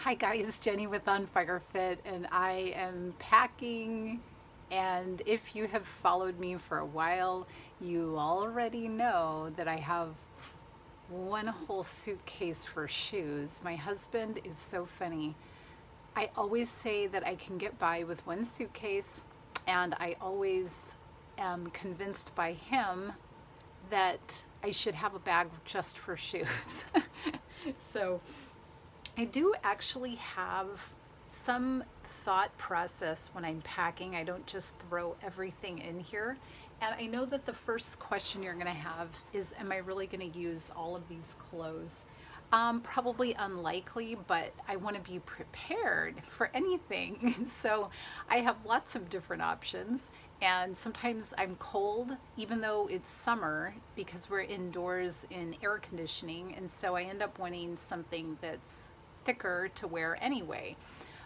Hi guys, Jenny with On Fire Fit, and I am packing. And if you have followed me for a while, you already know that I have one whole suitcase for shoes. My husband is so funny. I always say that I can get by with one suitcase, and I always am convinced by him that I should have a bag just for shoes. So I do actually have some thought process when I'm packing. I don't just throw everything in here. And I know that the first question you're going to have is, am I really going to use all of these clothes? Probably unlikely, but I want to be prepared for anything. So I have lots of different options. And sometimes I'm cold, even though it's summer, because we're indoors in air conditioning. And so I end up wanting something that's thicker to wear anyway.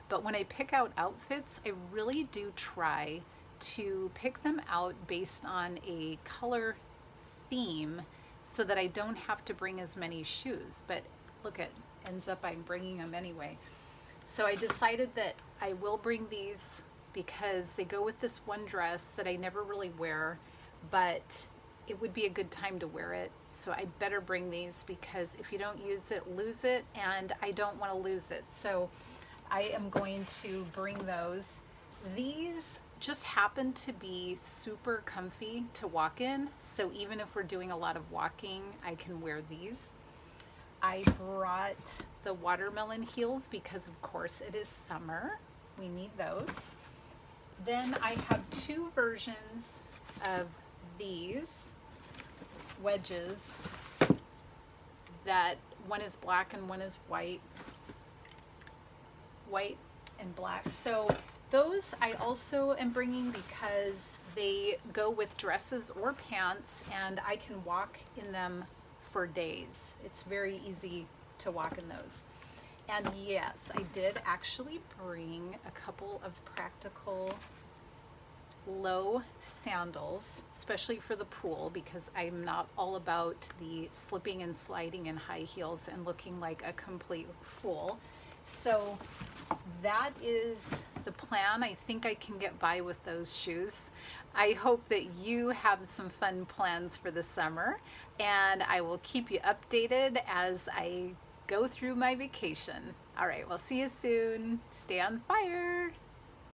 But when I pick out outfits, I really do try to pick them out based on a color theme so that I don't have to bring as many shoes. But look, it ends up I'm bringing them anyway. So I decided that I will bring these because they go with this one dress that I never really wear, but it would be a good time to wear it. So I better bring these because if you don't use it, lose it, and I don't want to lose it. So I am going to bring those. These just happen to be super comfy to walk in. So even if we're doing a lot of walking, I can wear these. I brought the watermelon heels because of course it is summer. We need those. Then I have two versions of these wedges that one is black and one is white and black. So those I also am bringing because they go with dresses or pants and I can walk in them for days. It's very easy to walk in those. And yes, I did actually bring a couple of practical low sandals, especially for the pool, because I'm not all about the slipping and sliding in high heels and looking like a complete fool. So that is the plan. I think I can get by with those shoes. I hope that you have some fun plans for the summer, and I will keep you updated as I go through my vacation. All right, we'll see you soon. Stay on fire.